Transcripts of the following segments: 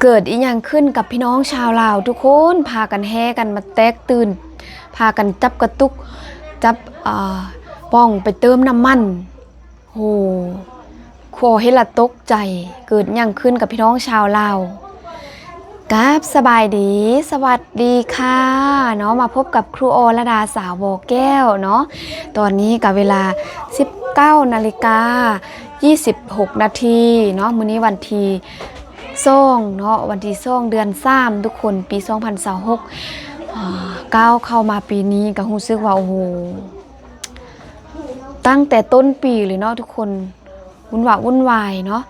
เกิดอีหยังขึ้นกับพี่น้องชาวลาวทุกคนพากันแห่กันมาแตกตื่นพากันจับกระตุกจับป้องไปเติมน้ำมันโหขอให้ละตกใจเกิดหยังขึ้นกับพี่น้องชาวลาวครับสบายดีสวัสดีค่ะเนาะมาพบกับครูโอระดาสาวโบแก้วเนาะตอนนี้กับเวลา 19:26 นาทีเนาะมื้อนี้วันที่2เนาะวันที่2เดือน3ทุกคนปี2026ก้าวเข้ามาปีนี้ก็รู้สึกว่าโอ้โหตั้งแต่ต้นปีเลยเนาะทุกคนวุ่นวายเนาะ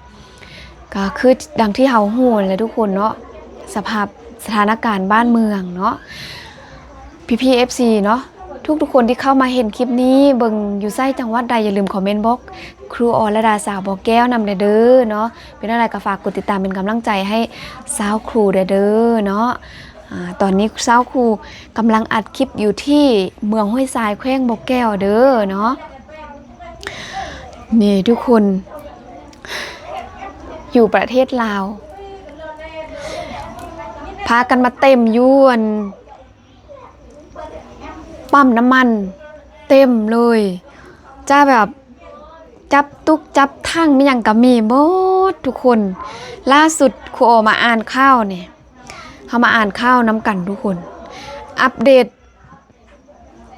ก็คือดังที่เฮาฮู้เลยทุกคนเนาะสภาพสถานการณ์บ้านเมืองเนาะพี่ๆ FC เนาะทุกคนที่เข้ามาเห็นคลิปนี้เบิ่งอยู่ไส้จังหวัดใดอย่าลืมคอมเมนต์บอกครูอรดาสาวบอกแก้วนำเด้อเนาะเป็นอะไรก็ฝากกดติดตามเป็นกำลังใจให้สาวครูเด้อเนาะตอนนี้สาวครูกำลังอัดคลิปอยู่ที่เมืองห้วยทรายแขวงบอกแก้วเด้อเนาะนี่ทุกคนอยู่ประเทศลาวพากันมาเต็มยวนปั๊มน้ำมันเต็มเลยจ้าแบบจับตุกจับทั้งมีอย่างกับมีหมดทุกคนล่าสุดครูออกมาอ่านข้าวเนี่ยเขามาอ่านข้าวน้ำกันทุกคนอัปเดต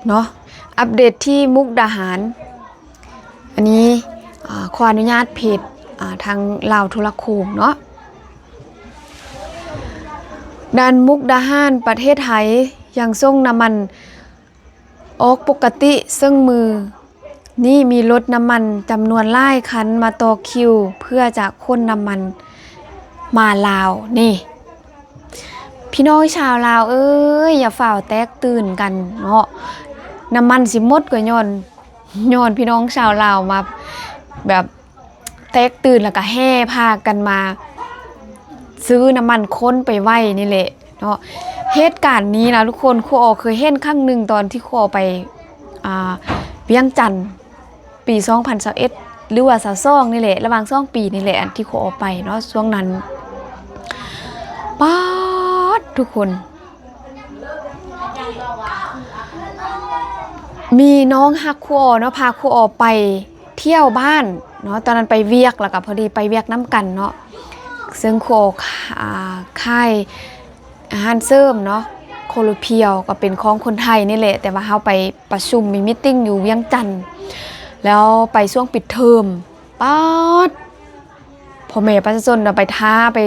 เนาะอัปเดตที่มุกดาหารอันนี้ขออนุญาตเพจทางลาวโทรโขงเนาะด้านมุกดาหารประเทศไทยยังส่งน้ำมันออกปกติซึ่งมือนี่มีรถน้ำมันจำนวนหลายคันมาต่อคิวเพื่อจะขนน้ำมันมาลาวนี่พี่น้องชาวลาวเอ้ยอย่าฝ่าแตกตื่นกันเนาะน้ำมันสิหมดก็ย้อนพี่น้องชาวลาวมาแบบแตกตื่นแล้วก็แห่พากันมาซื้อน้ำมันค้นไปไว้นี่แหละเนาะเหตุการณ์นี้นะทุกคนครูออเคยเห็นครั้งหนึ่งตอนที่ครูออไปเวียงจันทน์ปี2021หรือว่า22นี่แหละระหว่าง2ปีนี่แหละอันที่ครูออไปเนาะช่วงนั้นป๊าดทุกคนมีน้องฮักครูออเนาะพาครูออไปเที่ยวบ้านเนาะตอนนั้นไปเวียกแล้วก็พอดีไปเวียกน้ำกันเนาะซึ่งครูออค่ายอาหารเสริมเนาะโคโลเพียวก็เป็นของคนไทยนี่แหละแต่ว่าเฮาไปประชุมมีมีตติ้งอยู่เวียงจันทน์แล้วไปช่วงปิดเทอมป๊าดพ่อแม่ประชาชนไปท้าไป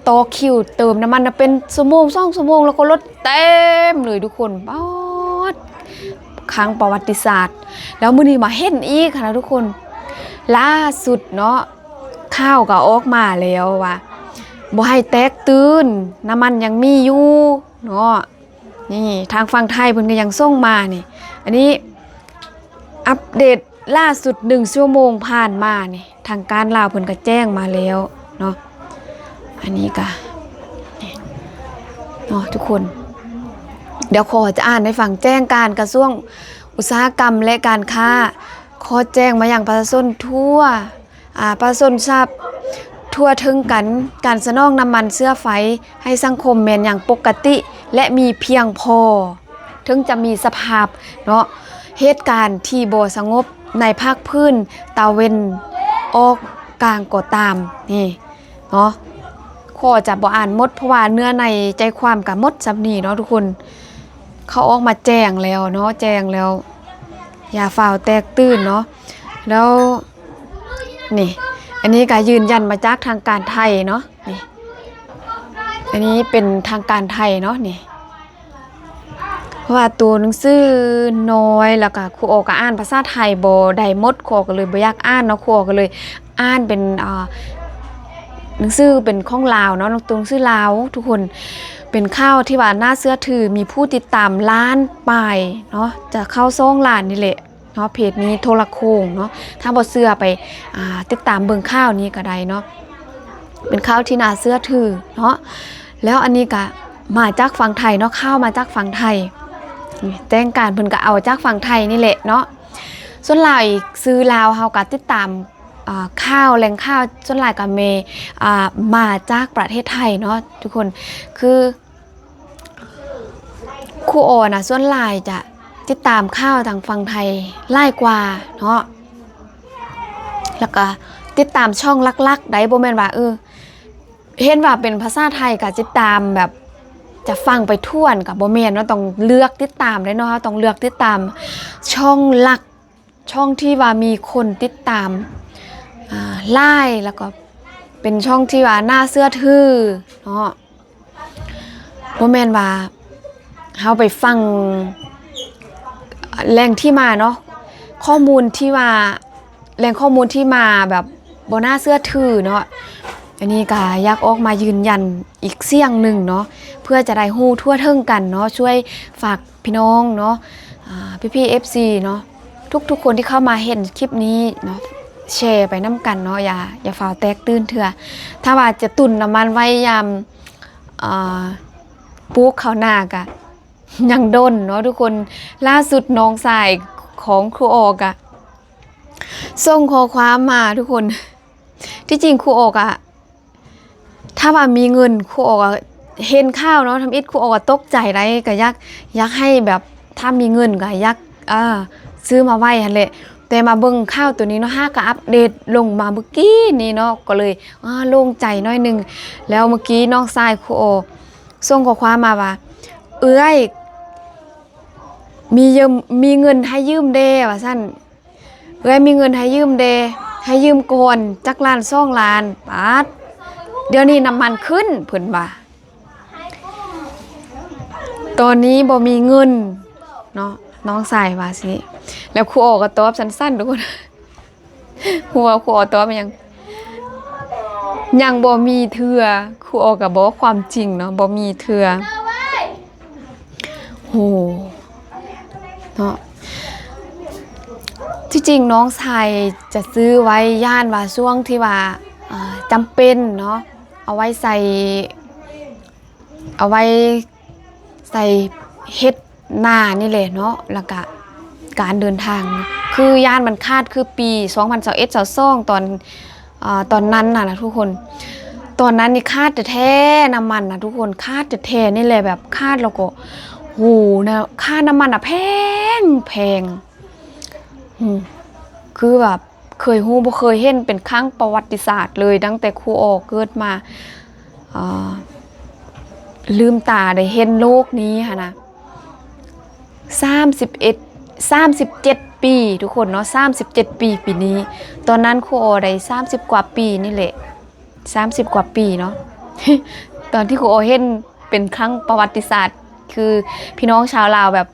ต่อคิวเติมน้ำมันเป็นชั่วโมง2ชั่วโมงแล้วก็รถเต็มเลยทุกคนป๊าดครั้งประวัติศาสตร์แล้วมื้อนี้มาเห็นอีกค่ะนะทุกคนล่าสุดเนาะข้าวก็ออกมาแล้วว่าบ่ให้แตกตื่นน้ำมันยังมีอยู่เนาะนี่ทางฝั่งไทยเพิ่นก็ยังส่งมานี่อันนี้อัปเดตล่าสุด1ชั่วโมงผ่านมานี่ทางการลาวเพิ่นก็แจ้งมาแล้วเนาะอันนี้ก็เนาะทุกคนเดี๋ยวขอจะอ่านให้ฟังแจ้งการกระทรวงอุตสาหกรรมและการค้าขอแจ้งมาอย่างประชาชนทั่วประชาชนทราบทั่วถึงกันการสนองน้ำมันเสื้อไฟให้สังคมแม่นอย่างปกติและมีเพียงพอถึงจะมีสภาพเนาะเหตุการณ์ที่บ่สงบในภาคพื้นตะเวนออกกลางก็ตามนี่เนาะข้อจะบ่อ่านหมดเพราะว่าเนื้อในใจความกับหมดสำนีเนาะทุกคนเขาออกมาแจ้งแล้วเนาะแจ้งแล้วอย่าฝ่าวแตกตื่นเนาะแล้วนี่อันนี้ก็ยืนยันมาจากทางการไทยเนาะนี่อันนี้เป็นทางการไทยเนาะนี่เพราะว่าตัวหนังสือน้อยแล้วก็ครูออกก็อ่านภาษาไทยบ่ได้หมดครูก็เลยบ่อยากอ่านเนาะครูก็เลยอ่านเป็นหนังสือเป็นของลาวเนาะตัวหนังสือลาวทุกคนเป็นข้าวที่ว่าน่าเชื่อถือมีผู้ติดตามล้านปลายเนาะจะเข้า2 ล้านนี่แหละเนาะเพจนี้โทรโขงเนาะถ้าบ่เชื่อไปติดตามเบิ่งข้าวนี้ก็ได้เนาะเป็นข้าวที่น่าเชื่อถือเนาะแล้วอันนี้ก็มาจากฝั่งไทยเนาะข้าวมาจากฝั่งไทยแจ้งการเพิ่นก็เอาจากฝั่งไทยนี่แหละเนาะส่วนลาวอีกซื้อลาวเฮาก็ติดตาม ข้าวแหล่งข้าวส่วนหลายกับเมมาจากประเทศไทยเนาะทุกคนคือครูโอนะส่วนหลายจะติดตามข้าวทางฝั่งไทยไล่กว่าเนาะแล้วก็ติดตามช่องลักๆได้บ่แม่นว่าเห็นว่าเป็นภาษาไทยก็ติดตามแบบจะฟังไปท่วนกับบ่แม่นเนาะต้องเลือกติดตามได้เนาะต้องเลือกติดตามช่องหลักช่องที่ว่ามีคนติดตามไล่แล้วก็เป็นช่องที่ว่าน่าเชื่อถือเนาะบ่แม่นว่าเฮาไปฟังแหล่งที่มาเนาะข้อมูลที่ว่าแหล่งข้อมูลที่มาแบบบ่น่าเชื่อถือเนาะอันนี้ก็อยากออกมายืนยันอีกเสียงหนึ่งเนาะเพื่อจะได้ฮู้ทั่วถึงกันเนาะช่วยฝากพี่น้องเนาะพี่ๆ FC เนาะทุกคนที่เข้ามาเห็นคลิปนี้เนาะแชร์ไปน้ำกันเนาะอย่าฝ่าแตกตื่นเถื่อถ้าว่าจะตุนน้ำมันไว้ยามปลูกข้าวหน้ากะยังด้นเนาะทุกคนล่าสุดน้องสายของครูออกอะส่งข้อความมาทุกคนที่จริงครูออกอะถ้าว่ามีเงินครูออกเห็นข้าวเนาะทำอิฐครูออกตกใจไรก็ยักให้แบบถ้ามีเงินก็ยักซื้อมาไว้หั่นแหละแต่มาเบิ่งข้าวตัวนี้เนาะก็อัปเดตลงมาเมื่อกี้นี่เนาะก็เลยโล่งใจน้อยนึงแล้วเมื่อกี้น้องชายครูออกส่งข้อความมาว่าเอ้ยมีเงินให้ยืมเด้ว่าซั่นเอ้ยมีเงินให้ยืมเด้ให้ยืมก่อนจักล้าน2ล้านบาทเดี๋ยวนี้น้ำมันขึ้นเพิ่นว่าตอนนี้บ่มีเงินเนาะน้องสายว่าสิแล้วครูออกก็ตอบสั้นๆทุกคนหัวครูออกตอบมันยังบ่มีเทื่อครูออกก็บอกความจริงเนาะบ่มีเทื่อโหเนาะที่จริงน้องชายจะซื้อไว้ย่านว่าช่วงที่ว่าจำเป็นเนาะเอาไว้ใส่เฮ็ดหน้านี่แหละเนาะแล้วก็การเดินทางคือย่านมันคาดคือปี2021-22ตอนนั้นน่ะทุกคนตอนนั้นนี่คาดแต่แท้น้ำมันนะทุกคนคาดแต่แท้นี่แหละแบบคาดแล้วก็โหนะค่าน้ำมันแพงคือแบบเคยฮู้บ่เคยเห็นเป็นครั้งประวัติศาสตร์เลยตั้งแต่ครูออกเกิดมาลืมตาได้เห็นโลกนี้ค่ะนะ37 ปีทุกคนเนาะ37 ปีปีนี้ตอนนั้นครูออได้30 กว่าปีนี่แหละ30 กว่าปีเนาะ ตอนที่ครูออเห็นเป็นครั้งประวัติศาสตร์คือพี่น้องชาวลาวแบบ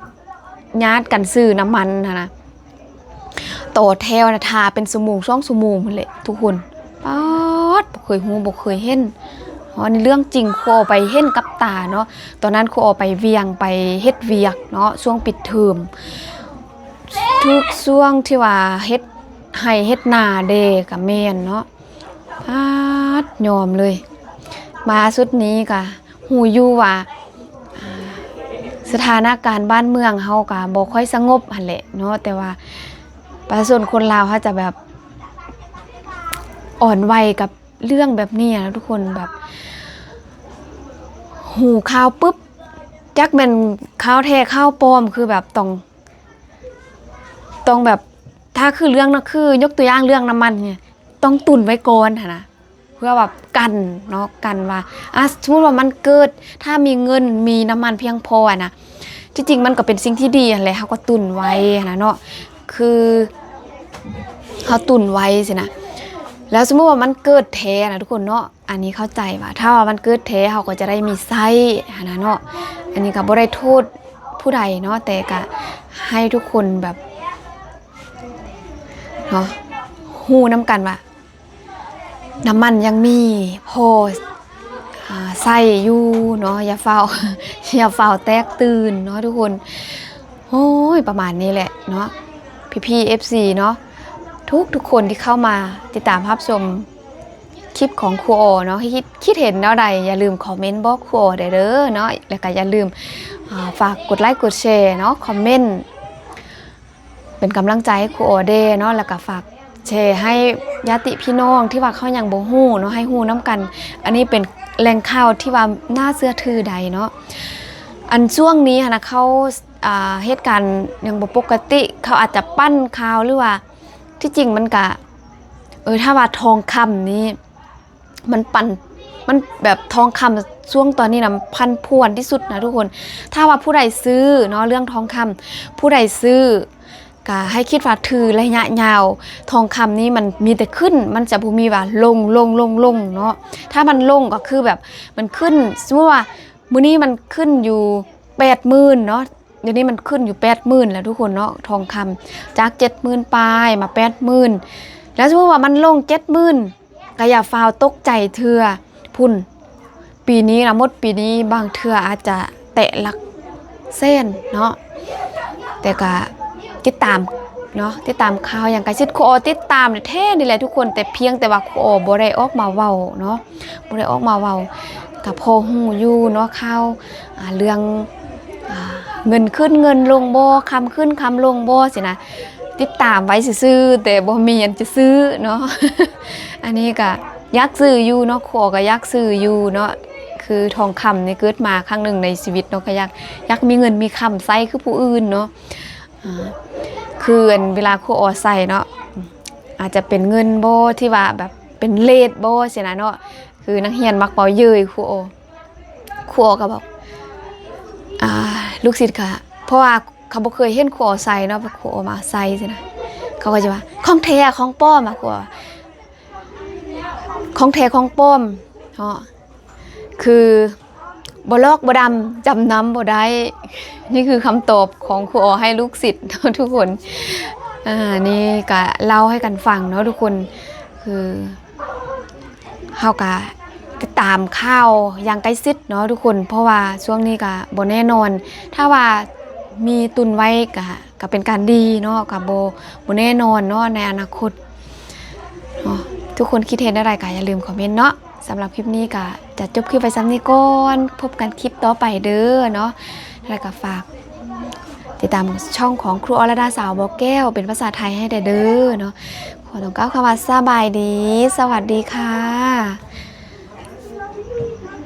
ญาติกันซื้อน้ำมันนะต่อแถวนะทาเป็นชั่วโมง2 ชั่วโมงนั่นแหละทุกคนป๊าดบ่เคยฮู้บ่เคยเห็นนี่เรื่องจริงครูออไปเห็นกับตาเนาะตอนนั้นครูออไปเวียงไปเฮ็ดเวียกเนาะช่วงปิดเทอมทุกช่วงที่ว่าเฮ็ดให้เฮ็ดนาเดกับแม่นเนาะป๊าดยอมเลยมาสุดนี้ก็ฮู้อยู่ว่าสถานการณ์บ้านเมืองเฮาก็บ่ค่อยสงบหั่นแหละเนาะแต่ว่าประชาชนคนลาวเขาจะแบบอ่อนไหวกับเรื่องแบบนี้นะทุกคนแบบหูข่าวปุ๊บจักเป็นข่าวแท้ข่าวปลอมคือแบบต้องแบบถ้าคือเรื่องนะคือยกตัวอย่างเรื่องน้ำมันเนี่ยต้องตุนไว้ก่อนนะเพื่อแบบกันเนาะกันว่าสมมติว่ามันเกิดถ้ามีเงินมีน้ำมันเพียงพอนะที่จริงมันก็เป็นสิ่งที่ดีอะไรเขาก็ตุนไว้นะเนาะคือเขาตุนไว้สินะแล้วสมมติว่ามันเกิดแท้นะทุกคนเนาะอันนี้เข้าใจว่าถ้าว่ามันเกิดแท้เขาก็จะได้มีไส้นะเนาะอันนี้ก็บ่ได้โทษผู้ใดเนาะแต่ก็ให้ทุกคนแบบเนาะฮู้น้ำกันว่าน้ำมันยังมีพอใส่อยู่เนาะอย่าเฝ้าแตกตื่นเนาะทุกคนโอ้ยประมาณนี้แหละเนาะพี่ๆ FC เนาะทุกคนที่เข้ามาติดตามรับชมคลิปของครูโอเนาะคิดเห็นเนาะใดอย่าลืมคอมเมนต์บอกครูโอได้เด้อเนาะแล้วก็อย่าลืมฝากกดไลค์กดแชร์เนาะคอมเมนต์เป็นกำลังใจให้ครูโอเด้เนาะแล้วก็ฝาก แชร์ให้ญาติพี่น้องที่ว่าเขายังบ่ฮู้เนาะให้ฮู้น้ำกัน อันนี้เป็นแหล่งข่าวที่ว่าน่าเชื่อถือใดเนาะอันช่วงนี้นะเขาเหตุการณ์ยังบ่ปกติเขาอาจจะปั้นข่าวหรือว่าที่จริงมันก็ถ้าว่าทองคำนี้มันแบบทองคำช่วงตอนนี้นะพันพวนที่สุดนะทุกคนถ้าว่าผู้ใดซื้อเนาะเรื่องทองคำผู้ใดซื้อก็ให้คิดว่าถือระยะยาวทองคำนี้มันมีแต่ขึ้นมันจะบ่มีว่าลงเนาะถ้ามันลงก็คือแบบมันขึ้นสมมติว่ามื้อนี้มันขึ้นอยู่ 80,000 เนาะเดี๋ยวนี้มันขึ้นอยู่ 80,000 แล้วทุกคนเนาะทองคำจาก 70,000 ปลายมา 80,000 แล้วสมมติว่ามันลง 70,000 ก็อย่าฟาวตกใจเถื่อพุ่นปีนี้นะมดปีนี้บางเถื่ออาจจะแตะหลักเส้นเนาะแต่ก็ติดตามเนาะติดตามข่าวอย่างใกล้ชิดครูโอติดตามแท้นี่แหละทุกคนแต่เพียงแต่ว่าครูโอบ่ได้ออกมาเว้าเนาะบ่ได้ออกมาเว้ากับพอฮู้อยู่เนาะข่าวเรื่องเงินขึ้นเงินลงบ่คำขึ้นคำลงบ่สินะติดตามไว้ซื่อๆแต่บ่มีอันจะซื้อเนาะ อันนี้ก็ยักซื้ออยู่เนาะครูโอก็ยักซื้ออยู่เนาะคือทองคำนี่เกิดมาครั้งหนึ่งในชีวิตเนาะก็ยักมีเงินมีคำใช้คือผู้อื่นเนาะคือเวลาครูออใส่เนาะอาจจะเป็นเงินโบที่ว่าแบบเป็นเลทโบเสียนะเนาะคือนักเรียนมักเป่าเยยครูอก็บอกลูกศิษย์ค่ะเพราะว่าเขาบ่เคยเห็นครูอใส่เนาะครูอมาใส่สินะเขาก็จะว่าของแท้ของปลอมครูของแท้ของปลอมเนาะคือบ่ลอกบ่ดำจำนำบ่ได้นี่คือคำตอบของครูอให้ลูกศิษย์ทุกคนนี่ก็เล่าให้กันฟังเนาะทุกคนคือเฮาก็ติดตามข่าวอย่างใกล้ชิดเนาะทุกคนเพราะว่าช่วงนี้ก็บ่แน่นอนถ้าว่ามีตุนไว้ก็เป็นการดีเนาะก็บ่แน่นอนเนาะในอนาคตเนาะทุกคนคิดเห็นอะไรก็อย่าลืมคอมเมนต์เนาะสำหรับคลิปนี้ก็จะจบคลิปไปซ้ำนี้ก่อนพบกันคลิปต่อไปเด้อเนาะแล้วก็ฝากติดตามช่องของครูอรดาสาวบอกแก้วเป็นภาษาไทยให้เด้อเนาะขอต้องกล่าวคำว่าสบายดีสวัสดีค่ะ